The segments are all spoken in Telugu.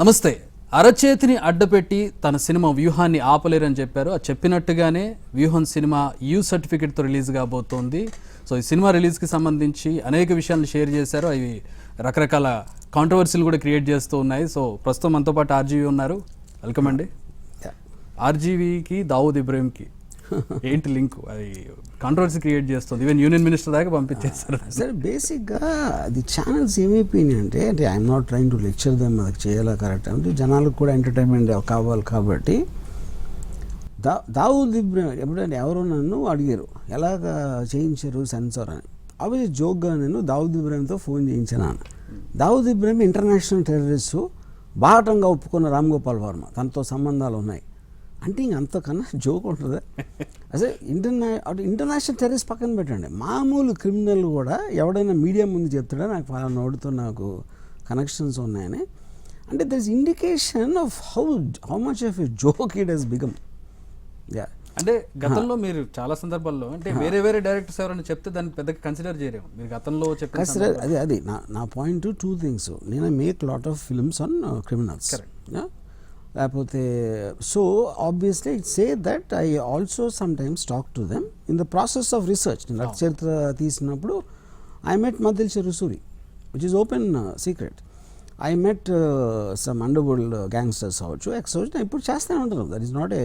నమస్తే. అరచేతిని అడ్డపెట్టి తన సినిమా వ్యూహాన్ని ఆపలేరని చెప్పారు. అది చెప్పినట్టుగానే వ్యూహం సినిమా యూ సర్టిఫికేట్తో రిలీజ్ కాబోతోంది. సో ఈ సినిమా రిలీజ్కి సంబంధించి అనేక విషయాలను షేర్ చేశారు. అవి రకరకాల కాంట్రవర్సీలు కూడా క్రియేట్ చేస్తూ ఉన్నాయి. సో ప్రస్తుతం మనతో పాటు ఆర్జీవీ ఉన్నారు. వెల్కమ్ అండి. ఆర్జీవీకి దావూద్ ఇబ్రహీంకి ఏంటి లింక్? అది కాంట్రవర్సీ క్రియేట్ చేస్తుంది. ఈవెన్ యూనియన్ మినిస్టర్ దాకా పంపించేస్తారు. సరే, బేసిక్గా అది ఛానల్స్ ఏమైపోయినాయి అంటే I'm not trying to lecture them, అది చేయాలా కరెక్ట్ అంటే జనాలకు కూడా ఎంటర్టైన్మెంట్ కావాలి కాబట్టి. దావూద్ ఇబ్రహీం ఎప్పుడైనా ఎవరో నన్ను అడిగారు ఎలాగ చేయించారు సెన్సార్ అని. అవి జోక్గా నేను దావూద్ ఇబ్రహీంతో ఫోన్ చేయించాను. దావూద్ ఇబ్రహీం ఇంటర్నేషనల్ టెర్రరిస్టు బాహటంగా ఒప్పుకున్న రామ్ గోపాల్ వర్మ, తనతో సంబంధాలు ఉన్నాయి అంటే అంతకన్నా జోక్ ఉంటుంది. అసలు ఇంటర్నేషనల్ టెర్రరిస్ట్ పక్కన పెట్టండి, మామూలు క్రిమినల్ కూడా ఎవడైనా మీడియా ముందు చెప్తాడా నాకు ఫలానా వాడితో నాకు కనెక్షన్స్ ఉన్నాయని. అంటే there is indication of how much of a joke it has become. అంటే గతంలో మీరు చాలా సందర్భాల్లో అంటే వేరే వేరే డైరెక్టర్స్ ఎవరైనా చెప్తే దాన్ని పెద్దగా కన్సిడర్ చేయరేమో. మీరు గతంలో చెప్పిన అది నా పాయింట్ టూ థింగ్స్. నేను make lot of films on criminals, లేకపోతే so obviously it say that I also some times talk to them in the process of research. నేను రక్త చరిత్ర తీసినప్పుడు ఐ మెట్ మదిల్ చెరుసూరి, which is open secret. I met some underworld gangsters అవ్వచ్చు, ఎక్స్ అవ్వచ్చు. నేను ఇప్పుడు చేస్తూనే ఉంటాను. That is not a.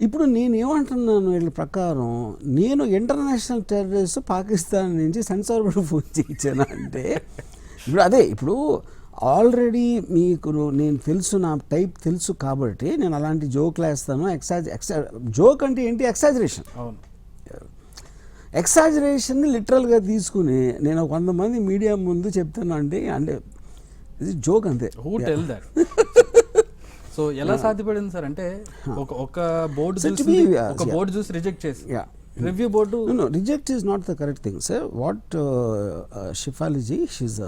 ఇప్పుడు నేను ఏమంటున్నాను వీళ్ళ ప్రకారం, నేను ఇంటర్నేషనల్ టెర్రరిస్ట్ పాకిస్తాన్ నుంచి సెన్సార్ బోర్డు ఫోన్ చేయించాను అంటే ఇప్పుడు అదే. ఇప్పుడు ఆల్రెడీ మీకు నేను తెలుసు, నా టైప్ తెలుసు కాబట్టి నేను అలాంటి జోక్లు వేస్తాను. జోక్ అంటే ఏంటి? ఎక్సాజరేషన్. ఎక్సాజరేషన్ని లిటరల్గా తీసుకుని నేను 100 మంది మీడియా ముందు చెప్తాను అంటే ఇది జోక్ అంతే. సో ఎలా సాధ్యపడింది సార్? అంటే ఒక బోర్డు చూసి రిజెక్ట్ చేసి review board reject is not the correct thing sir. What షిఫాలిజీ, she's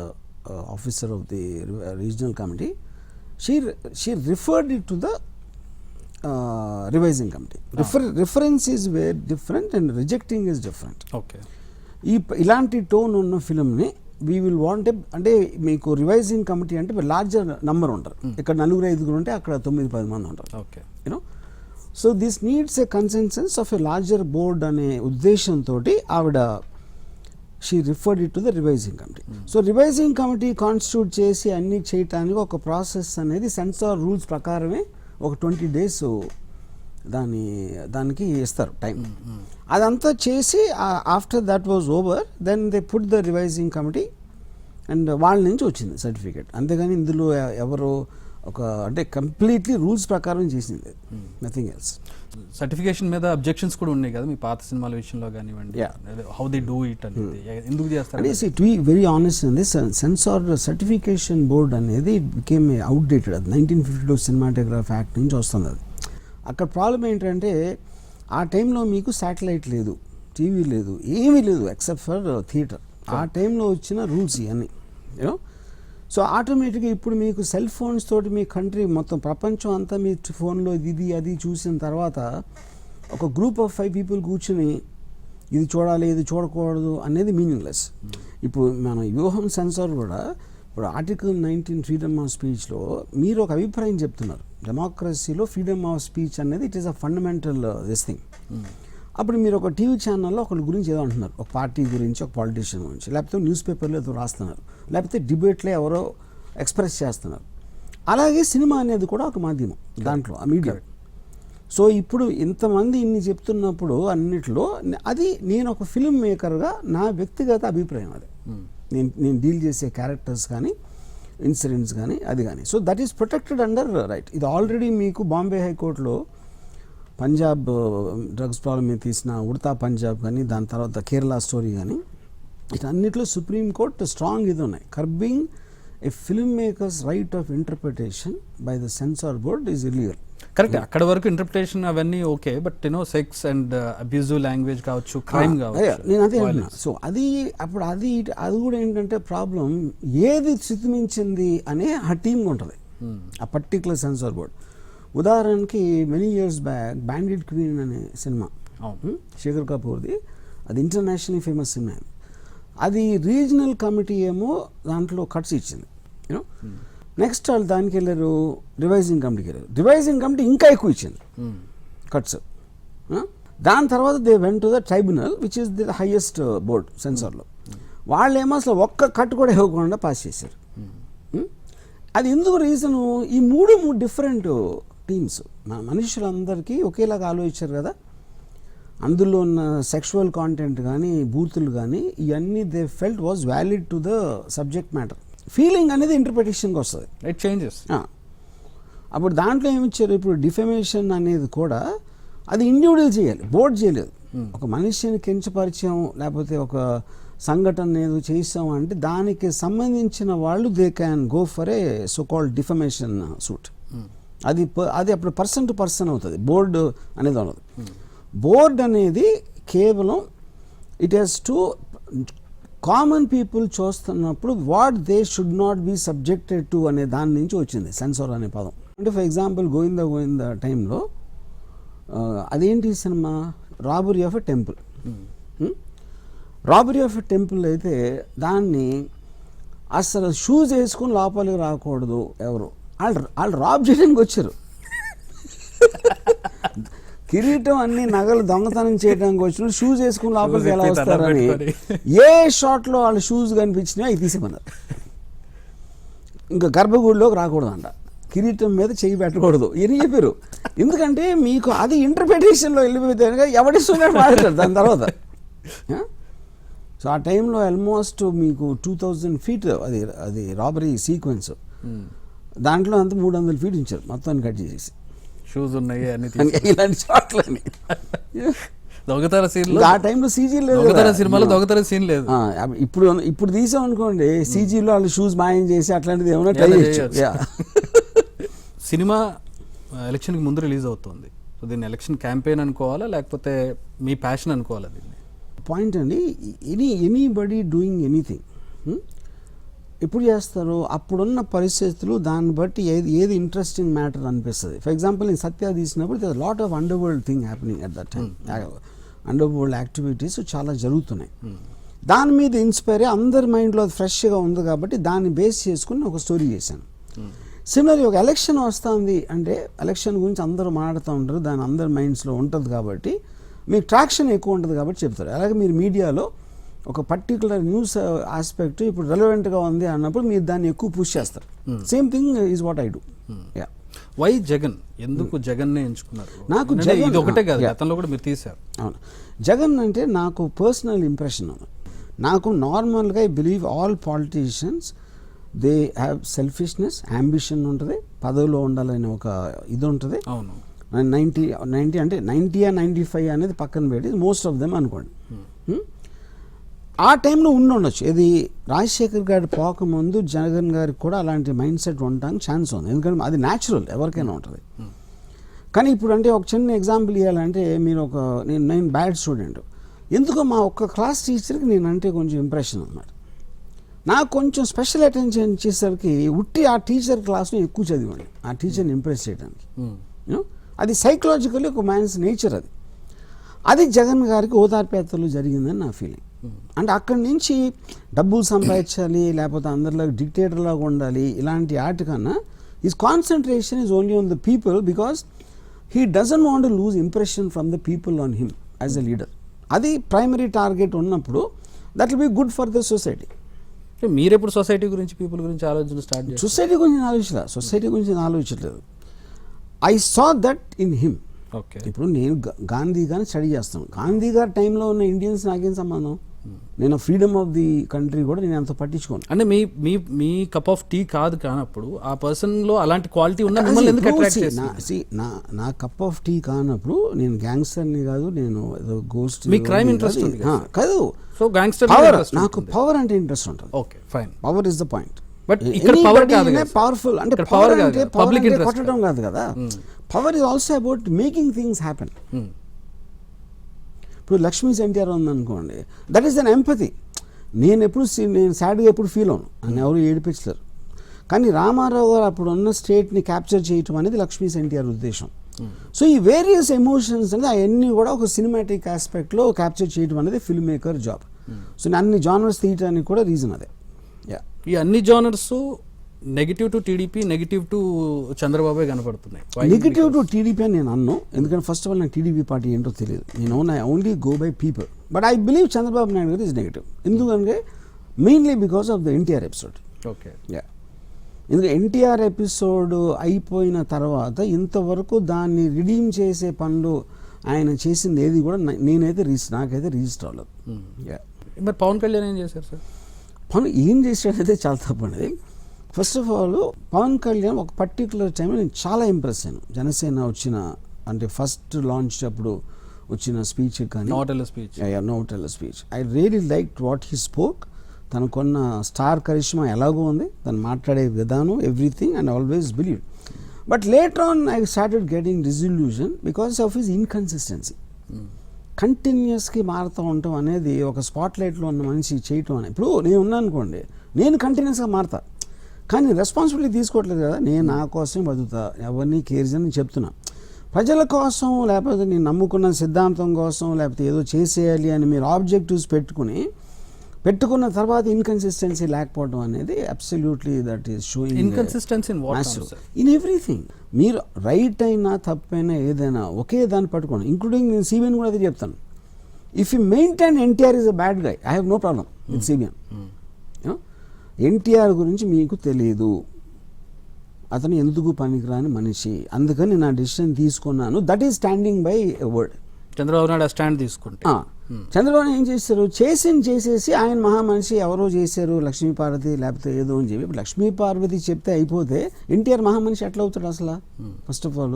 officer of the regional committee, she referred it to the revising committee. Reference is very different and rejecting is different. Okay. ఇలాంటి టోన్ ఉన్న ఫిల్మ్ని వీ విల్ వాంట్ అంటే మీకు రివైజింగ్ కమిటీ అంటే లార్జర్ నంబర్ ఉంటారు. ఇక్కడ 4-5 ఉంటే అక్కడ 9-10 మంది ఉంటారు. Okay, you know. So this needs a consensus of a larger board అనే ఉద్దేశంతో ఆవిడ she referred it to the revising committee. So revising committee constitute చేసి అన్ని చేయటానికి ఒక ప్రాసెస్ అనేది సెన్సార్ రూల్స్ ప్రకారమే ఒక 20 days దానికి ఇస్తారు టైం. అదంతా చేసి after that was over then they put the revising committee and వాళ్ళ నుంచి వచ్చింది సర్టిఫికేట్. అంతేగాని ఇందులో ఎవరో ఒక అంటే కంప్లీట్లీ రూల్స్ ప్రకారం చేసింది, నథింగ్ ఎల్స్. సర్టిఫికేషన్ మీద అబ్జెక్షన్స్ కూడా ఉన్నాయి కదా మీ పాత సినిమాల విషయంలో కానివ్వండి. హౌ దే డూ ఇట్ అనేది ఎందుకు చేస్తారు? టు బి వెరీ ఆనెస్ట్ అండి, సెన్సార్ సర్టిఫికేషన్ బోర్డ్ అనేది బికేమ్ అవుట్డేటెడ్. అది 1952 సినిమాటోగ్రాఫ్ యాక్ట్ నుంచి వస్తుంది. అది అక్కడ ప్రాబ్లం ఏంటంటే ఆ టైంలో మీకు శాటిలైట్ లేదు, టీవీ లేదు, ఏమీ లేదు ఎక్సెప్ట్ ఫర్ థియేటర్. ఆ టైంలో వచ్చిన రూల్స్ ఇవన్నీ, యూనో. సో ఆటోమేటిక్గా ఇప్పుడు మీకు సెల్ ఫోన్స్ తోటి మీ కంట్రీ మొత్తం ప్రపంచం అంతా మీ ఫోన్లో ఇది అది చూసిన తర్వాత ఒక గ్రూప్ ఆఫ్ 5 people కూర్చుని ఇది చూడాలి ఇది చూడకూడదు అనేది మీనింగ్లెస్. ఇప్పుడు మన వ్యూహం సెన్సార్ కూడా ఇప్పుడు ఆర్టికల్ 19 ఫ్రీడమ్ ఆఫ్ స్పీచ్లో మీరు ఒక అభిప్రాయం చెప్తున్నారు. డెమోక్రసీలో ఫ్రీడమ్ ఆఫ్ స్పీచ్ అనేది it is a fundamental this thing. అప్పుడు మీరు ఒక టీవీ ఛానల్లో ఒకరి గురించి ఏదో అంటున్నారు, ఒక పార్టీ గురించి, ఒక పాలిటీషియన్ గురించి, లేకపోతే న్యూస్ పేపర్లో ఏదో రాస్తున్నారు, లేకపోతే డిబేట్లో ఎవరో ఎక్స్ప్రెస్ చేస్తున్నారు. అలాగే సినిమా అనేది కూడా ఒక మాధ్యమం, దాంట్లో ఆ మీడియా. సో ఇప్పుడు ఇంతమంది ఇన్ని చెప్తున్నప్పుడు అన్నిట్లో అది నేను ఒక ఫిల్మ్ మేకర్గా నా వ్యక్తిగత అభిప్రాయం. అది నేను డీల్ చేసే క్యారెక్టర్స్ కానీ ఇన్సిడెంట్స్ కానీ అది కానీ. So that is protected under right. ఇది ఆల్రెడీ మీకు బాంబే హైకోర్టులో పంజాబ్ డ్రగ్స్ ప్రాబ్లం మీద తీసిన ఉడతా పంజాబ్ కానీ, దాని తర్వాత కేరళ స్టోరీ కానీ, ఇటన్నిటిలో సుప్రీంకోర్టు స్ట్రాంగ్ ఇది ఉన్నాయి. Curbing a film makers right of interpretation by the censor board is illegal. Correct. అక్కడ వరకు ఇంటర్ప్రిటేషన్ అవన్నీ okay, but you know sex and abusive language కావచ్చు, క్రైమ్ కావచ్చు, నేను అదే అంటున్నా. సో అది అప్పుడు అది కూడా ఏంటంటే ప్రాబ్లం ఏది స్థితిమించింది అనే ఆ టీమ్గా ఉంటుంది ఆ పర్టికులర్ సెన్సార్ బోర్డ్. ఉదాహరణకి many years back bandit queen అనే సినిమా శేఖర్ కపూర్ది, అది ఇంటర్నేషనల్ ఫేమస్ సినిమా. అది రీజనల్ కమిటీ ఏమో దాంట్లో కట్స్ ఇచ్చింది, యూనో. నెక్స్ట్ వాళ్ళు దానికి వెళ్ళారు, రివైజింగ్ కమిటీకి వెళ్ళారు. రివైజింగ్ కమిటీ ఇంకా ఎక్కువ ఇచ్చింది కట్స్. దాని తర్వాత they went to the tribunal which is the highest board సెన్సార్లో. వాళ్ళేమో అసలు ఒక్క కట్ కూడా ఇవ్వకుండా పాస్ చేశారు. అది ఎందుకు రీజను, ఈ మూడు డిఫరెంట్ టీమ్స్ మనుషులందరికీ ఒకేలాగా ఆలోచించారు కదా. అందులో ఉన్న సెక్షువల్ కాంటెంట్ కానీ బూతులు కానీ ఇవన్నీ they felt was valid to the subject matter. Feeling అనేది ఇంటర్ప్రిటేషన్కి వస్తుంది, ఇట్ చేంజెస్. అప్పుడు దాంట్లో ఏమిచ్చారు, ఇప్పుడు డిఫమేషన్ అనేది కూడా అది ఇండివిజువల్ చేయాలి, బోర్డు చేయలేదు. ఒక మనిషిని కించపరిచాం లేకపోతే ఒక సంఘటన ఏదో చేసాం అంటే దానికి సంబంధించిన వాళ్ళు they can go for a so called defamation suit. అది అప్పుడు పర్సన్ టు పర్సన్ అవుతుంది, బోర్డు అనేది ఉన్నది. బోర్డ్ అనేది కేవలం it has to common people చూస్తున్నప్పుడు what they should not be subjected to అనే దాని నుంచి వచ్చింది సెన్సార్ అనే పదం. అంటే ఫర్ ఎగ్జాంపుల్ గోవింద టైంలో అదేంటి cinema, robbery of a temple. Robbery of a temple అయితే దాన్ని అసలు షూస్ వేసుకుని లోపలికి రాకూడదు ఎవరు, వాళ్ళు రాబ్ చేయడానికి వచ్చారు. కిరీటం అన్ని నగలు దొంగతనం చేయడానికి వచ్చిన షూస్ వేసుకుని లోపలికి ఎలా వస్తారని ఏ షాట్లో వాళ్ళ షూస్ కనిపించినా అవి తీసేమన్నారు. ఇంకా గర్భగుడిలోకి రాకూడదంట, కిరీటం మీద చెయ్యి పెట్టకూడదు అని చెప్పారు. ఎందుకంటే మీకు అది ఇంటర్ప్రిటేషన్లో వెళ్ళిపోతే ఎవడిస్తున్నట్టు మాట్లాడతారు దాని తర్వాత. సో ఆ టైంలో ఆల్మోస్ట్ మీకు 2000 feet అది రాబరీ సీక్వెన్స్. దాంట్లో అంతా 300 feet ఉంచారు మొత్తాన్ని కట్ చేసేసి. షూస్ ఉన్నాయి ఇలాంటి షాట్లని. దొంగతన సీన్ ఆ టైంలో సీజీ లేదు, సినిమాలో దొంగతన సీన్ లేదు. ఇప్పుడు తీసాం అనుకోండి, సీజీలో వాళ్ళు షూస్ మాయం చేసి అట్లాంటిది ఏమైనా ట్రై చేయొచ్చు. సినిమా ఎలక్షన్కి ముందు రిలీజ్ అవుతుంది, సో దీన్ని ఎలక్షన్ క్యాంపెయిన్ అనుకోవాలా లేకపోతే మీ ప్యాషన్ అనుకోవాలా దీన్ని? పాయింట్ అండి, ఎనీబడి డూయింగ్ ఎనీథింగ్ ఎప్పుడు చేస్తారు, అప్పుడున్న పరిస్థితులు దాన్ని బట్టి ఏది ఇంట్రెస్టింగ్ మ్యాటర్ అనిపిస్తుంది. ఫర్ ఎగ్జాంపుల్ నేను సత్య తీసినప్పుడు there lot of underworld thing happening at that time. Underworld activities చాలా జరుగుతున్నాయి. దాని మీద ఇన్స్పైర్ అయ్యి అందరి మైండ్లో అది ఫ్రెష్గా ఉంది కాబట్టి దాన్ని బేస్ చేసుకుని ఒక స్టోరీ చేశాను. సిమిలర్లీ ఒక ఎలక్షన్ వస్తుంది అంటే ఎలక్షన్ గురించి అందరూ మాట్లాడుతూ ఉంటారు, దాని అందరి మైండ్స్లో ఉంటుంది కాబట్టి మీకు ట్రాక్షన్ ఎక్కువ ఉంటుంది కాబట్టి చెప్తారు. అలాగే మీరు మీడియాలో ఒక పర్టికులర్ న్యూస్ ఆస్పెక్ట్ ఇప్పుడు రెలవెంట్గా ఉంది అన్నప్పుడు మీరు దాన్ని ఎక్కువ పుష్ చేస్తారు. Same thing is what I do. Why Jagan, ఎందుకు జగన్నే ఎంచుకున్నారు? నాకు జగన్ ఇది ఒకటే కాదు, గతంలో కూడా మీరు తీశారు. అవును, జగన్ అంటే నాకు పర్సనల్ ఇంప్రెషన్. నాకు నార్మల్గా I believe all politicians they have selfishness, ambition ఉంటుంది, పదవిలో ఉండాలనే ఒక ఇది ఉంటుంది. అవును, 90 అంటే 90 or 95 అనేది పక్కన పెట్టి మోస్ట్ ఆఫ్ దెమ్ అనుకోండి. ఆ టైంలో ఉండొచ్చు. ఇది రాజశేఖర్ గారి పోకముందు జగన్ గారికి కూడా అలాంటి మైండ్ సెట్ ఉండడానికి ఛాన్స్ ఉంది, ఎందుకంటే అది న్యాచురల్, ఎవరికైనా ఉంటుంది. కానీ ఇప్పుడు అంటే ఒక చిన్న ఎగ్జాంపుల్ ఇవ్వాలంటే మీరు నేను బ్యాడ్ స్టూడెంట్, ఎందుకో మా ఒక్క క్లాస్ టీచర్కి నేనంటే కొంచెం ఇంప్రెషన్ అన్నమాట. నాకు కొంచెం స్పెషల్ అటెన్షన్ ఇచ్చేసరికి ఉట్టి ఆ టీచర్ క్లాస్లో ఎక్కువ చదివండి ఆ టీచర్ని ఇంప్రెస్ చేయడానికి. అది సైకలాజికల్లీ ఒక మ్యాన్స్ నేచర్. అది జగన్ గారికి ఓదార్పేతలు జరిగిందని నా ఫీలింగ్. అంటే అక్కడి నుంచి డబ్బులు సంపాదించాలి లేకపోతే అందరిలో డిక్టేటర్ లాగా ఉండాలి ఇలాంటి ఆట కన్నా his concentration is only on the people because he doesn't want to lose impression from the people on him as a leader. అది ప్రైమరీ టార్గెట్ ఉన్నప్పుడు that will be good for the society. మీరు ఎప్పుడు సొసైటీ గురించి, పీపుల్ గురించి ఆలోచన స్టార్ట్ చేశారు? సొసైటీ గురించి ఆలోచించలేదు. I saw that in him. Okay, ఇప్పుడు నేను గాంధీ గారిని స్టడీ చేస్తాను. గాంధీ గారి టైంలో ఉన్న ఇండియన్స్ నాకేం సంబంధం? నేను ఫ్రీడమ్ ఆఫ్ ది కంట్రీ కూడా నేను అంత పట్టించుకోను. అంటే మీ కప్ ఆఫ్ టీ కాదు కానప్పుడు ఆ పర్సన్ లో అలాంటి క్వాలిటీ ఉన్న మిమ్మల్ని ఎందుకు అట్రాక్ట్ చేసింది? నా కప్ ఆఫ్ టీ కానప్పుడు నేను గ్యాంగ్స్టర్ని కాదు, నేను ఏదో గోస్ట్. మీ క్రైమ్ ఇంట్రెస్ట్ ఉంది కాదు, సో గ్యాంగ్స్టర్ నాకు పవర్ అంటే ఇంట్రెస్ట్ ఉంటుంది. Okay fine, power is the point. But ఇక్కడ పవర్ కాదు, పవర్ఫుల్ అంటే పవర్ అంటే పబ్లిక్ ఇంట్రెస్ట్ కొట్టడం కాదు కదా. Power is also about making things happen. ఇప్పుడు లక్ష్మీస్ ఎన్టీఆర్ ఉందనుకోండి, దట్ ఈస్ అన్ ఎంపతి. నేను సాడ్గా ఎప్పుడు ఫీల్ అవును, అని ఎవరు ఏడిపించలేరు. కానీ రామారావు గారు అప్పుడు ఉన్న స్టేట్ని క్యాప్చర్ చేయటం అనేది లక్ష్మీస్ ఎన్టీఆర్ ఉద్దేశం. సో ఈ వేరియస్ ఎమోషన్స్ అనేది అవన్నీ కూడా ఒక సినిమాటిక్ ఆస్పెక్ట్లో క్యాప్చర్ చేయడం అనేది ఫిల్మ్ మేకర్ జాబ్. సో అన్ని జానర్స్ తీయటానికి కూడా రీజన్ అదే. ఈ అన్ని genres negative to TDP, negative to చంద్రబాబే కనపడుతున్నాయి. నెగిటివ్ టు టీడీపీ అని నేను అన్ను, ఎందుకంటే ఫస్ట్ ఆఫ్ ఆల్ నాకు టీడీపీ పార్టీ ఏంటో తెలియదు. I only go by people. But I believe Chandrababu Naidu garu is negative. ఎందుకంటే mainly because of the NTR episode. Okay, ఎందుకంటే ఎన్టీఆర్ ఎపిసోడ్ అయిపోయిన తర్వాత ఇంతవరకు దాన్ని రిడీమ్ చేసే పనులు ఆయన చేసింది ఏది కూడా నాకైతే రిజిస్టర్ అవ్వలేదు. మరి పవన్ కళ్యాణ్ ఏం చేశారు సార్? పవన్ ఏం చేశాడైతే చాలా తప్పండి. First of all Pawan Kalyan ఒక పర్టికులర్ టైంలో నేను చాలా ఇంప్రెస్ అయ్యాను. జనసేన వచ్చిన అంటే ఫస్ట్ లాంచ్ అప్పుడు వచ్చిన స్పీచ్ కానీ నోటెల్ speech I really like what he spoke. తనకున్న స్టార్ కరిష్మా ఎలాగో ఉంది, తను మాట్లాడే విధానం, everything, and always believe. But later on I started getting disillusion because of his inconsistency. కంటిన్యూస్గా మారుతూ ఉండటం అనేది ఒక స్పాట్లైట్లో ఉన్న మనిషి చేయటం అని. ఇప్పుడు నేను ఉన్నాను అనుకోండి, నేను కంటిన్యూస్గా మారుతా, కానీ రెస్పాన్సిబిలిటీ తీసుకోవట్లేదు కదా. నేను నా కోసమే బతుకుతా, ఎవరిని కేర్ చేయని చెప్తున్నా. ప్రజల కోసం లేకపోతే నేను నమ్ముకున్న సిద్ధాంతం కోసం లేకపోతే ఏదో చేసేయాలి అని మీరు ఆబ్జెక్టివ్స్ పెట్టుకున్న తర్వాత ఇన్కన్సిస్టెన్సీ లేకపోవడం అనేది absolutely that is showing inconsistency in everything. మీరు రైట్ అయినా తప్పైనా ఏదైనా ఒకే దాన్ని పట్టుకోండి, ఇంక్లూడింగ్ నేను సిబిఎన్ కూడా అదే చెప్తాను. If you maintain NTR is a bad guy, I have no problem with CBN. NTR గురించి మీకు తెలియదు, అతను ఎందుకు పనికిరాని మనిషి, అందుకని నా డిసిషన్ తీసుకున్నాను. That is standing by a word. Chandrababu Naidu stand తీసుకుంటే చంద్రబాబు ఏం చేశారు, చేసేసి ఆయన మహామనిషి ఎవరో చేశారు, లక్ష్మీపార్వతి లేకపోతే ఏదో అని చెప్పి. ఇప్పుడు లక్ష్మీపార్వతి చెప్తే అయిపోతే ఎన్టీఆర్ మహామనిషి ఎట్లా అవుతాడు అసలు? ఫస్ట్ ఆఫ్ ఆల్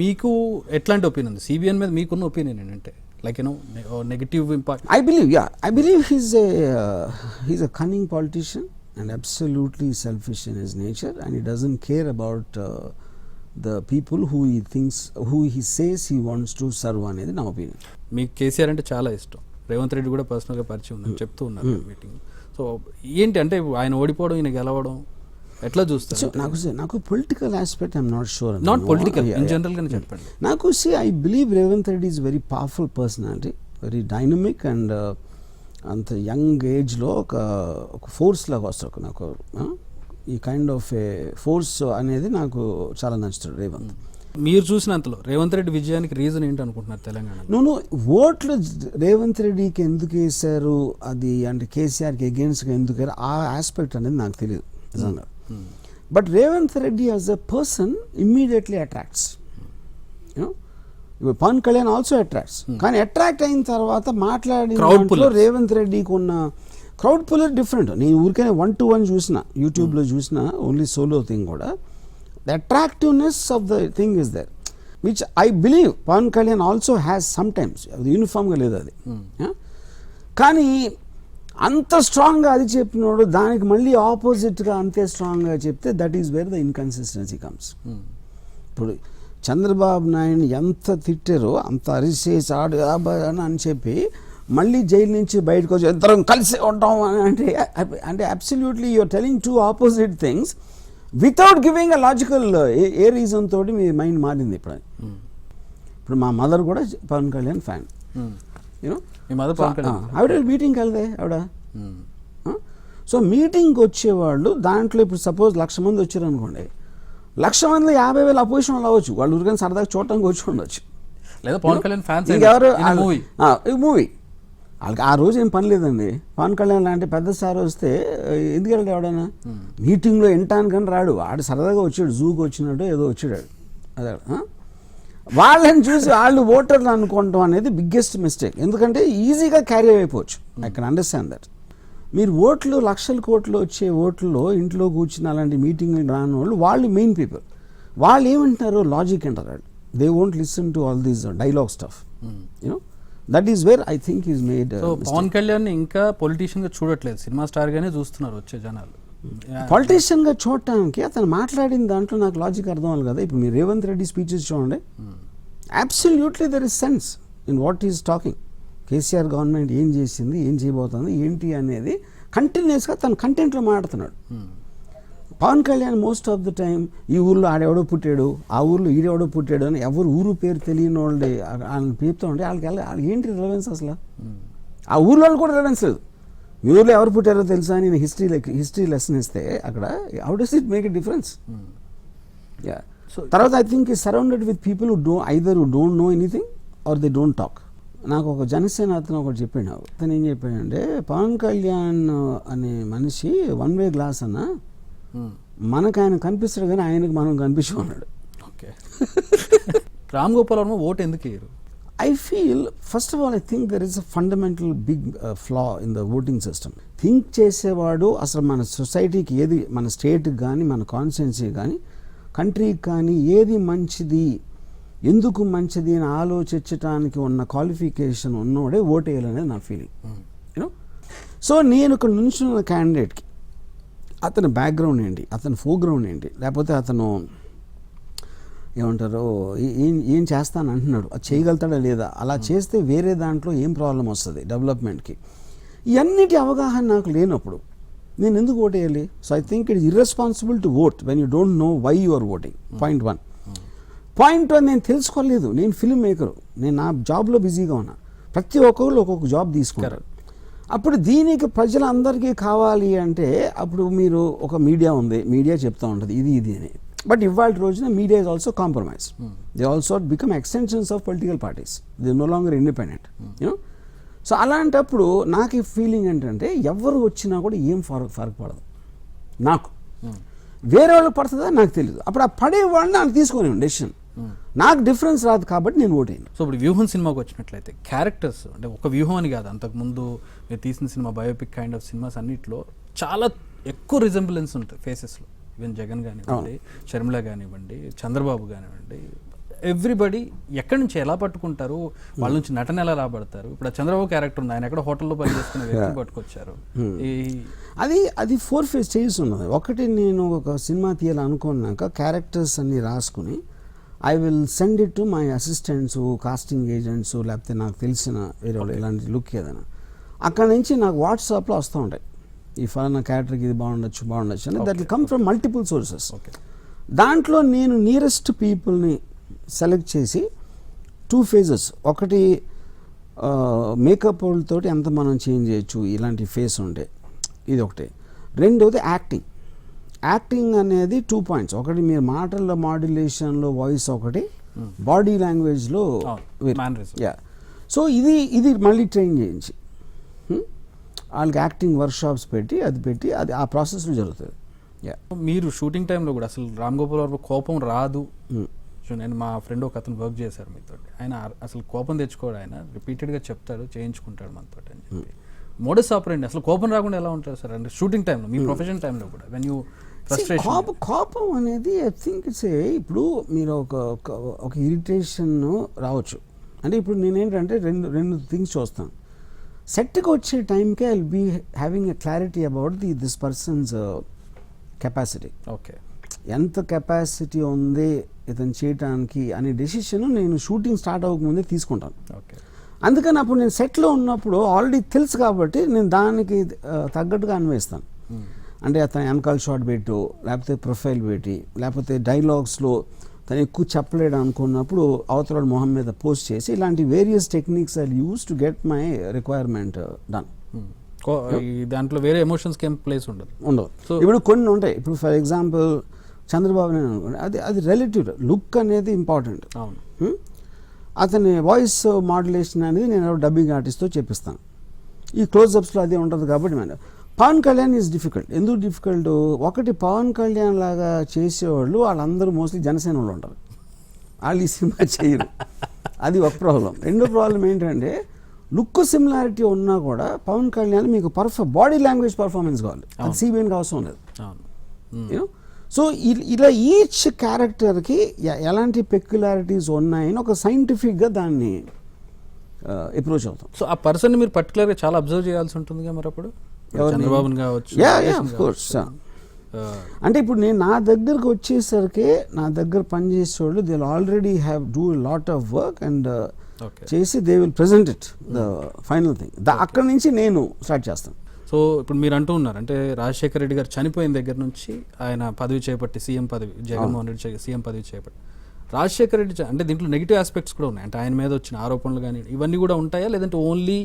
మీకు ఎట్లాంటి ఒపీనియన్ ఉంది సిబిఎన్ మీద? మీకున్న ఒపీనియన్ ఏంటంటే like negative impact? I believe he's a cunning politician and absolutely selfish in his nature, and he doesn't care about the people who he says he wants to serve అనేది నా ఒపీనియన్. మీకు కేసీఆర్ అంటే చాలా ఇష్టం, రేవంత్ రెడ్డి కూడా పర్సనల్గా పరిచయం ఉందని చెప్తూ ఉన్నారు మీటింగ్. సో ఏంటి అంటే ఆయన ఓడిపోవడం, ఈయన గెలవడం ఎట్లా చూస్తారు? నాకు political aspect I'm not sure. Not political, in general గానే చెప్పండి. నాకు I believe Revanth Reddy is very powerful personality, very dynamic, and అంత యంగ్ ఏజ్లో ఒక ఫోర్స్ లాగా వస్తాడు. నాకు ఈ కైండ్ ఆఫ్ ఏ ఫోర్స్ అనేది నాకు చాలా నచ్చుతాడు రేవంత్. మీరు చూసినంతలో రేవంత్ రెడ్డి విజయానికి రీజన్ ఏంటి అనుకుంటున్నారు తెలంగాణ? నేను ఓట్లు రేవంత్ రెడ్డికి ఎందుకు వేశారు, అది అంటే కేసీఆర్కి అగేన్స్ట్గా ఎందుకు వేశారు, ఆ ఆస్పెక్ట్ అనేది నాకు తెలియదు నిజంగా. But Revanth Reddy as a person immediately attracts. Pawan Kalyan also attracts, కానీ అట్రాక్ట్ అయిన తర్వాత మాట్లాడిన రేవంత్ రెడ్డికి ఉన్న క్రౌడ్ పుల్లర్ డిఫరెంట్. నేను ఊరికైనా 1-to-1 చూసిన, యూట్యూబ్లో చూసిన, ఓన్లీ సోలో థింగ్ కూడా. The attractiveness of the thing is there, which I believe Pawan Kalyan also has some times. అది యూనిఫామ్గా లేదు అది, కానీ అంత స్ట్రాంగ్గా అది చెప్పినోడు దానికి మళ్ళీ ఆపోజిట్గా అంతే స్ట్రాంగ్గా చెప్తే that is wear the inconsistency comes. ఇప్పుడు చంద్రబాబు నాయుడు ఎంత తిట్టారో అంత అరిసేసి అని చెప్పి మళ్ళీ జైలు నుంచి బయటకు వచ్చి ఇద్దరం కలిసి ఉంటాం అంటే absolutely you're telling two opposite things without giving a logical a reason తోటి మీ మైండ్ మారింది. ఇప్పుడు మా మదర్ కూడా పవన్ కళ్యాణ్ ఫ్యాన్. ఆవిడ మీటింగ్కి వెళ్తే ఆవిడ. సో మీటింగ్కి వచ్చేవాళ్ళు దాంట్లో ఇప్పుడు సపోజ్ 1,00,000 మంది వచ్చారు అనుకోండి, 1,00,000 మందిలో 50,000 అపోజిషన్ వాళ్ళు అవ్వచ్చు, వాళ్ళు ఊరికైనా సరదాగా చూడటానికి వచ్చి ఉండొచ్చు. లేదా పవన్ కళ్యాణ్ ఫ్యాన్స్ ఇంకెవరు మూవీ వాళ్ళకి ఆ రోజు ఏం పని లేదండి. పవన్ కళ్యాణ్ లాంటి పెద్ద సార్ వస్తే ఎందుకు వెళ్ళాడు ఎవడైనా మీటింగ్లో వినటానికని రాడు, వాడు సరదాగా వచ్చాడు, జూకి వచ్చినట్టు ఏదో వచ్చాడు. అదే వాళ్ళని చూసి వాళ్ళు ఓటర్లు అనుకోవటం అనేది బిగ్గెస్ట్ మిస్టేక్. ఎందుకంటే ఈజీగా క్యారీ అయిపోవచ్చు. I can understand that. మీరు ఓట్లు 1,00,000 కోట్లు వచ్చే ఓట్లలో ఇంట్లో కూర్చుని అలాంటి మీటింగ్ రాని వాళ్ళు మెయిన్ పీపుల్. వాళ్ళు ఏమంటున్నారు, లాజిక్ అంటారు. వాళ్ళు they won't listen to all these dialogue stuff. You know that is where I think is made. Pawan Kalyan ఇంకా పొలిటీషియన్గా చూడట్లేదు, సినిమా స్టార్గానే చూస్తున్నారు వచ్చే జనాలు. పొలిటీషియన్గా చూడటానికి అతను మాట్లాడిన దాంట్లో నాకు లాజిక్ అర్థం అవ్వాలి కదా. ఇప్పుడు మీరు రేవంత్ రెడ్డి స్పీచెస్ చూడండి, absolutely there is sense in what is talking. KCR government ఏం చేసింది, ఏం చేయబోతుంది, ఏంటి అనేది కంటిన్యూస్గా తన కంటెంట్లో మాట్లాడుతున్నాడు. Pawan Kalyan most of the time ఈ ఊళ్ళో ఆడెవడో పుట్టాడు, ఆ ఊళ్ళో ఈడెవడో పుట్టాడు అని ఎవరు ఊరు పేరు తెలియని వాళ్ళే వాళ్ళని పేరుతూ ఉంటే వాళ్ళకి ఏంటి రిలవెన్స్ అసలు? ఆ ఊళ్ళో కూడా రిలవెన్స్ లేదు. మీ ఊర్లో ఎవరు పుట్టారో తెలుసా అని నేను హిస్టరీ లెసన్ ఇస్తే అక్కడ how does it make a difference? Yeah. So తర్వాత ఐ థింక్ ఈ surrounded with people who don't know anything or they don't talk. నాకు ఒక జనసేన అతను ఒకటి చెప్పాడు. అతను ఏం చెప్పాడంటే, పవన్ కళ్యాణ్ అనే మనిషి వన్ వే గ్లాస్ అన్న, మనకు ఆయన కనిపిస్తాడు కానీ ఆయనకు మనం కనిపించుకున్నాడు. ఓకే. రామ్ గోపాల్ వర్మ ఓటు ఎందుకు వేయరు? I feel, first of all, I think there is a fundamental big flaw in the voting system. Think చేసేవాడు అసలు మన సొసైటీకి ఏది, మన స్టేట్కి కానీ మన కాన్స్టిట్యున్సీకి కానీ కంట్రీకి కానీ ఏది మంచిది, ఎందుకు మంచిది అని ఆలోచించడానికి ఉన్న క్వాలిఫికేషన్ ఉన్నోడే ఓటు వేయాలనేది నా ఫీలింగ్. యూనో, సో నేను ఇక్కడ నుంచున్న క్యాండిడేట్కి అతని బ్యాక్గ్రౌండ్ ఏంటి, అతని ఫోర్గ్రౌండ్ ఏంటి, లేకపోతే అతను ఏమంటారు ఏం చేస్తాను అంటున్నాడు, అది చేయగలుగుతాడా లేదా, అలా చేస్తే వేరే దాంట్లో ఏం ప్రాబ్లం వస్తుంది డెవలప్మెంట్కి, ఇవన్నిటి అవగాహన నాకు లేనప్పుడు నేను ఎందుకు ఓట్ వేయాలి? So I think it is irresponsible to vote when you don't know why you are voting. Point one. నేను తెలుసుకోలేదు. నేను ఫిల్మ్ మేకరు, నేను నా జాబ్లో బిజీగా ఉన్నా. ప్రతి ఒక్కరు ఒక్కొక్క జాబ్ తీసుకుంటారు. అప్పుడు దీనికి ప్రజలందరికీ కావాలి అంటే అప్పుడు మీరు ఒక మీడియా ఉంది, మీడియా చెప్తూ ఉంటుంది ఇది అని. బట్ ఇవాళ రోజున media is also compromise. They also become extensions of political parties. They know longer independent. You know, so అలాంటప్పుడు నాకు ఈ ఫీలింగ్ ఏంటంటే, ఎవరు వచ్చినా కూడా ఏం ఫరక్ పడదు నాకు. వేరే వాళ్ళకి పడుతుందా నాకు తెలియదు. అప్పుడు ఆ పడే వాళ్ళని నాకు తీసుకునే డెసిషన్. నాకు డిఫరెన్స్ రాదు కాబట్టి నేను ఓటేను. సో ఇప్పుడు వ్యూహం సినిమాకి వచ్చినట్లయితే క్యారెక్టర్స్ అంటే ఒక వ్యూహం అని కాదు, అంతకుముందు మీరు తీసిన cinema biopic kind of cinemas అన్నింటిలో చాలా ఎక్కువ రిజెంబులెన్స్ ఉంటుంది ఫేసెస్లో. ఈవెన్ జగన్ కానివ్వండి, షర్మిల కానివ్వండి, చంద్రబాబు కానివ్వండి, ఎవ్రీబడి ఎక్కడి నుంచి ఎలా పట్టుకుంటారు, వాళ్ళ నుంచి నటన ఎలా రాబడతారు. ఇప్పుడు చంద్రబాబు క్యారెక్టర్ ఉంది, ఆయన ఎక్కడ హోటల్లో పనిచేసుకునే వ్యక్తిని పట్టుకొచ్చారు. అది 4 phase స్టేజెస్ ఉన్నది. ఒకటి, నేను ఒక సినిమా తీయాలనుకున్నాక క్యారెక్టర్స్ అన్ని రాసుకుని I will send it to my assistants, casting agents, లేకపోతే నాకు తెలిసిన వేరే వాళ్ళు ఇలాంటి లుక్ ఏదైనా. అక్కడ నుంచి నాకు వాట్సాప్లో వస్తూ ఉంటాయి, ఈ ఫలానా క్యారెక్టర్కి ఇది బాగుండొచ్చు అని. That will come from multiple sources. దాంట్లో నేను నియరెస్ట్ పీపుల్ని సెలెక్ట్ చేసి 2 phases. ఒకటి మేకప్ వాళ్ళతోటి ఎంత మనం చేంజ్ చేయొచ్చు ఇలాంటి ఫేస్ ఉంటే, ఇది ఒకటి. రెండోది యాక్టింగ్ అనేది 2 points. ఒకటి మీరు మాటల్లో మాడ్యులేషన్లో వాయిస్, ఒకటి బాడీ లాంగ్వేజ్లో. యా. సో ఇది మళ్ళీ ట్రైన్ చేయించి వాళ్ళకి యాక్టింగ్ వర్క్షాప్స్ పెట్టి అది ఆ ప్రాసెస్లో జరుగుతుంది. యా. మీరు షూటింగ్ టైంలో కూడా అసలు రామ్ గోపాల్ వర్మ కోపం రాదు. నేను మా ఫ్రెండ్ ఒక అతను వర్క్ చేశారు మీతో, ఆయన అసలు కోపం తెచ్చుకోడు, ఆయన రిపీటెడ్గా చెప్తాడు, చేయించుకుంటాడు మనతో అని చెప్పి. మోడస్ ఆపరేండి అసలు కోపం రాకుండా ఎలా ఉంటారు సార్ అంటే షూటింగ్ టైంలో, మీ ప్రొఫెషన్ టైంలో కూడా వెన్ యూ ఫ్రస్ట్రేషన్? కోపం అనేది ఐ థింక్ ఇట్స్ ఇప్పుడు మీరు ఒక ఇరిటేషన్ రావచ్చు. అంటే ఇప్పుడు నేనేంటంటే రెండు థింగ్స్ చూస్తాను. సెట్కి వచ్చే టైంకే I will be having a clarity about this person's capacity. Okay, ఎంత కెపాసిటీ ఉంది ఇతను చేయటానికి అనే డెసిషన్ నేను షూటింగ్ స్టార్ట్ అవ్వకముందే తీసుకుంటాను. ఓకే. అందుకని అప్పుడు నేను సెట్లో ఉన్నప్పుడు ఆల్రెడీ తెలుసు కాబట్టి నేను దానికి తగ్గట్టుగా అన్వేస్తాను. అంటే అతను వెనకాల షాట్ పెట్టు, లేకపోతే ప్రొఫైల్ పెట్టి, లేకపోతే డైలాగ్స్లో తను ఎక్కువ చెప్పలేడు అనుకున్నప్పుడు అవతల మొహం మీద పోస్ట్ చేసి, ఇలాంటి various techniques I use to get my requirement done. దాంట్లో వేరే ఎమోషన్స్కి ఏం ప్లేస్ ఉండదు. సో ఇప్పుడు కొన్ని ఉంటాయి. ఇప్పుడు ఫర్ ఎగ్జాంపుల్ చంద్రబాబు నాయుడు అనుకోండి, అది రిలేటివ్. లుక్ అనేది ఇంపార్టెంట్. అతని వాయిస్ మాడ్యులేషన్ అనేది నేను డబ్బింగ్ ఆర్టిస్ట్తో చెప్పిస్తాను. ఈ క్లోజ్అప్స్లో అదే ఉంటుంది కాబట్టి పవన్ కళ్యాణ్ ఈజ్ డిఫికల్ట్. ఎందుకు డిఫికల్ట్? ఒకటి, పవన్ కళ్యాణ్ లాగా చేసేవాళ్ళు వాళ్ళందరూ మోస్ట్లీ జనసేన వాళ్ళు ఉంటారు, వాళ్ళు ఈ సినిమా చేయరు. అది ఒక ప్రాబ్లం. రెండో ప్రాబ్లం ఏంటంటే, లుక్ సిమిలారిటీ ఉన్నా కూడా పవన్ కళ్యాణ్ మీకు బాడీ లాంగ్వేజ్ పర్ఫార్మెన్స్ కావాలి, అది సిబిఎన్కి అవసరం లేదు. యూనో, సో ఇలా ఈచ్ క్యారెక్టర్కి ఎలాంటి పెక్యులారిటీస్ ఉన్నాయని ఒక సైంటిఫిక్గా దాన్ని అప్రోచ్ అవుతాం. సో ఆ పర్సన్ మీరు పర్టికులర్గా చాలా అబ్జర్వ్ చేయాల్సి ఉంటుందిగా మరి అప్పుడు చంద్రబాబుని కావచ్చు. అంటే ఇప్పుడు నేను నా దగ్గరకు వచ్చేసరికి నా దగ్గర పనిచేసేవాళ్ళు they already have do lot of work and చేసి they will present it the final thing. అక్కడి నుంచి నేను స్టార్ట్ చేస్తాను. సో ఇప్పుడు మీరు అంటూ ఉన్నారు అంటే రాజశేఖర రెడ్డి గారు చనిపోయిన దగ్గర నుంచి ఆయన పదవి చేపట్టి సీఎం పదవి, జగన్మోహన్ రెడ్డి సీఎం పదవి చేపట్టి, రాజశేఖర రెడ్డి అంటే దీంట్లో నెగిటివ్ ఆస్పెక్ట్స్ కూడా ఉన్నాయి. అంటే ఆయన మీద వచ్చిన ఆరోపణలు కానీ ఇవన్నీ కూడా ఉంటాయా, లేదంటే ఓన్లీ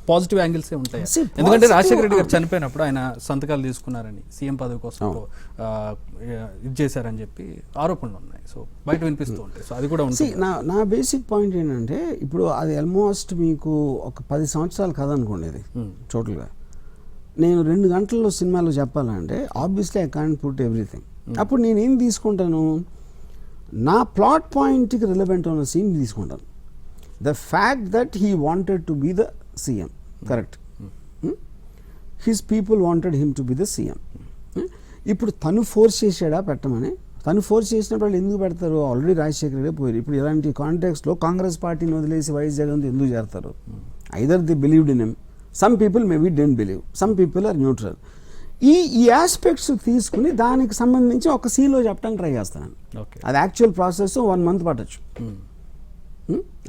పాజిటివ్ యాంగిల్సే ఉంటాయి. See, ఎందుకంటే positive- రాజశేఖర రెడ్డి గారు చనిపోయినప్పుడు ఆయన సంతకాలు తీసుకున్నారని, సీఎం పదవి కోసం ఇది చేశారని చెప్పి ఆరోపణలు ఉన్నాయి. సో బయట వినిపిస్తూ ఉంటాయి. సో అది కూడా ఉంటుంది. నా బేసిక్ పాయింట్ ఏంటంటే ఇప్పుడు అది ఆల్మోస్ట్ మీకు ఒక 10 సంవత్సరాలు కదనుకోండి ఇది టోటల్గా. నేను 2 గంటల్లో సినిమాలో చెప్పాలంటే obviously I can't put everything. అప్పుడు నేను ఏం తీసుకుంటాను, నా ప్లాట్ పాయింట్కి రిలవెంట్ ఉన్న సీన్ తీసుకుంటాను. The fact that he wanted to be the CM, correct. His people wanted him to be the CM. ఇప్పుడు తను ఫోర్స్ చేసాడా పెట్టమని? తను ఫోర్స్ చేసినప్పుడు వాళ్ళు ఎందుకు పెడతారు? ఆల్రెడీ రాజశేఖర రెడ్డి పోయారు. ఇప్పుడు ఇలాంటి కాంటాక్ట్స్లో కాంగ్రెస్ పార్టీని వదిలేసి వైఎస్ జగన్ ఎందుకు చేస్తారు? Either they believed in him, some people maybe don't believe, some people are neutral. ఈ ఆస్పెక్ట్స్ తీసుకుని దానికి సంబంధించి ఒక సీన్లో చెప్పడానికి ట్రై చేస్తాను. అది యాక్చువల్ ప్రాసెస్ 1 month పట్టచ్చు.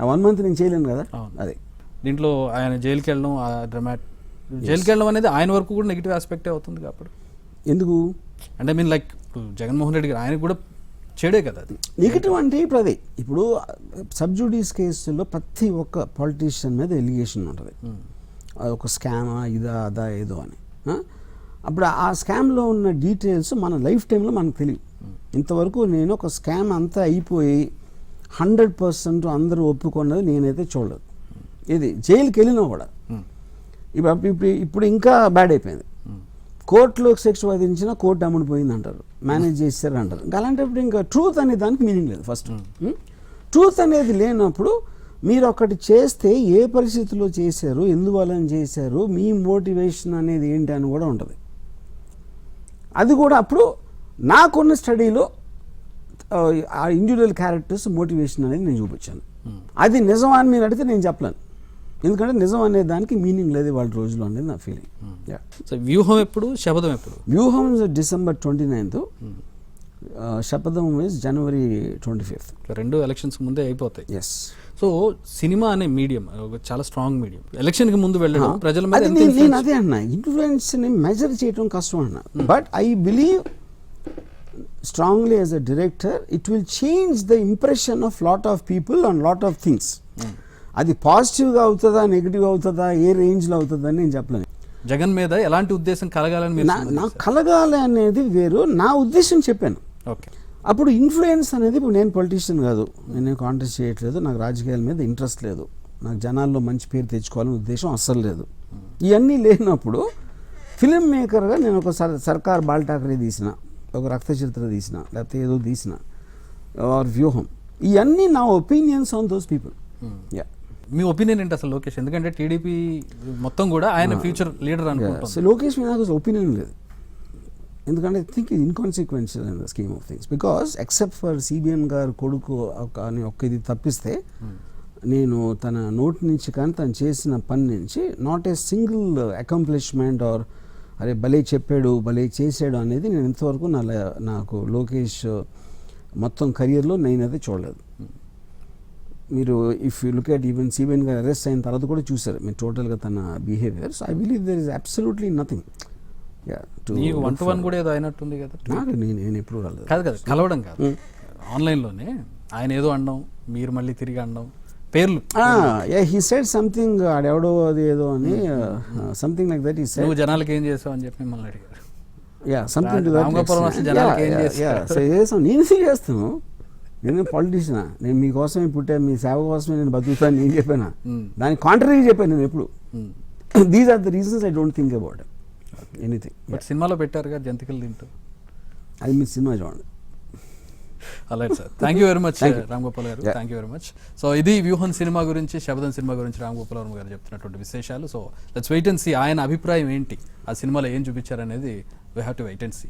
ఆ 1 month నేను చేయలేను కదా. అదే దీంట్లో ఆయన జైలుకి వెళ్ళడం, జైలుకి వెళ్ళడం అనేది ఆయన వరకు కూడా నెగిటివ్ ఆస్పెక్టే అవుతుంది కాబట్టి. ఎందుకు అంటే మీన్ లైక్ జగన్మోహన్ రెడ్డి గారు ఆయన కూడా చెడే కదా అది. నెగిటివ్ అంటే ఇప్పుడు అదే, ఇప్పుడు సబ్జుడీస్ కేసుల్లో ప్రతి ఒక్క పొలిటీషియన్ మీద ఎలిగేషన్ ఉంటుంది. అది ఒక స్కామా, ఇదా అదా ఏదో అని. అప్పుడు ఆ స్కామ్లో ఉన్న డీటెయిల్స్ మన లైఫ్ టైంలో మనకు తెలియదు. ఇంతవరకు నేను ఒక స్కామ్ అంతా అయిపోయి 100% అందరూ ఒప్పుకున్నది నేనైతే చూడలేదు. ఇది జైలుకి వెళ్ళినా కూడా ఇప్పుడు ఇంకా బ్యాడ్ అయిపోయింది. కోర్టులో శిక్ష విధించినా కోర్టు అమ్ముడిపోయింది అంటారు, మేనేజ్ చేశారు అంటారు. ఇంకా అలాంటప్పుడు ఇంకా ట్రూత్ అనే దానికి మీనింగ్ లేదు. ఫస్ట్ ట్రూత్ అనేది లేనప్పుడు మీరు ఒకటి చేస్తే ఏ పరిస్థితిలో చేశారు, ఎందువల్ల చేశారు, మీ మోటివేషన్ అనేది ఏంటి అని కూడా ఉంటుంది. అది కూడా అప్పుడు నాకున్న స్టడీలో ఆ ఇండివిజువల్ క్యారెక్టర్స్ మోటివేషన్ అనేది నేను చూపించాను. అది నిజం అని మీరు అడిగితే నేను చెప్పలేను, ఎందుకంటే నిజం అనే దానికి మీనింగ్ లేదు వాళ్ళ రోజులో అనేది నా ఫీలింగ్. సో వ్యూహం ఎప్పుడు, శపథం ఎప్పుడు? వ్యూహం December 29th, శపథం ఇస్ January 25th. 2 ఎలక్షన్స్ ముందే అయిపోతాయి. ఎస్. సో సినిమా అనే మీడియం చాలా స్ట్రాంగ్ మీడియం. ఎలక్షన్ కి ముందు వెళ్ళడం ప్రజల మీద నేను అదే అన్నా, ఇన్ఫ్లుయెన్స్ ని మెజర్ చేయడం కష్టం అన్నా. But I believe strongly as a director it will change the impression of lot of people on lot of things. అది పాజిటివ్గా అవుతుందా నెగిటివ్ అవుతుందా ఏ రేంజ్లో అవుతుందని నేను చెప్పలేను. జగన్ మీద ఎలాంటి ఉద్దేశం కలగాలని మీరు నాకు కలగాలి అనేది వేరు, నా ఉద్దేశం చెప్పాను. ఓకే. అప్పుడు ఇన్ఫ్లుయెన్స్ అనేది, ఇప్పుడు నేను పొలిటీషియన్ కాదు, నేను కాంటెస్ట్ చేయట్లేదు, నాకు రాజకీయాల మీద ఇంట్రెస్ట్ లేదు, నాకు జనాల్లో మంచి పేరు తెచ్చుకోవాలని ఉద్దేశం అస్సలు లేదు. ఇవన్నీ లేనప్పుడు ఫిలిం మేకర్గా నేను ఒక సర్కార్ బాల్ ఠాకరే తీసిన, ఒక రక్త చరిత్ర తీసిన, లేకపోతే ఏదో తీసిన, ఆర్ వ్యూహం, ఇవన్నీ నా opinions on those people. Yeah. Me opinion ఏంటి అసలు లోకేష్? ఎందుకంటే టీడీపీ మొత్తం కూడా ఆయన ఫ్యూచర్ లీడర్ అనుకుంటుంది. సో లోకేష్ మీద నాకు ఒపీనియన్ లేదు, ఎందుకంటే ఐ థింక్ ఇది inconsequential in the scheme of things. Because except for CBN గారు కొడుకు అని ఒక్క ఇది తప్పిస్తే నేను తన నోటి నుంచి కానీ తను చేసిన పని నుంచి not a single accomplishment or అరే భలే చెప్పాడు భలే చేసాడు అనేది నేను ఇంతవరకు నాకు లోకేష్ మొత్తం కెరియర్లో నేనైతే చూడలేదు. మీరు if you look at even CBN గారు అరెస్ట్ అయిన తర్వాత కూడా చూసారు మీరు టోటల్గా తన behaviour. So I believe there is absolutely nothing. One to one కూడా ఏదో అయినట్టుంది కదా. నాకు నేను ఎప్పుడు రాలేదు. కాదు కదా, కలవడం కాదు, ఆన్లైన్లోనే ఆయన ఏదో అనడం, మీరు మళ్ళీ తిరిగి అనడం, పేర్లు. హీ సెడ్ సంథింగ్ ఆడెవడో అది ఏదో అని something like that. He said నువ్వు జనాలకి ఏం చేసావు అని చెప్పి మిమ్మల్ని అడిగారు. Ya something to that. రామగోపాలం అసలు జనాలకి ఏం చేస్తాను? నేను చేస్తాను, నేను పాలిటీషియనా, నేను మీకోసమే పుట్టా, మీ సేవ కోసమే నేను బతుకుతాను నేను చెప్పాను. దానికి కాంట్రరీ చెప్పాను నేను ఎప్పుడు. These are the reasons I don't think about anything. But సినిమాలో పెట్టారుగా జంతికలు తింటూ, అది మీ సినిమా చూడండి. అలాగే sir, thank you very much Ram Gopal garu, thank you very much. So ఇది వ్యూహం సినిమా గురించి, శబదం సినిమా గురించి రామ్ గోపాల్ వర్మ గారు చెప్తున్నటువంటి విశేషాలు. So let's wait and see ఆయన అభిప్రాయం ఏంటి, ఆ సినిమాలో ఏం చూపించారనేది we have to wait and see.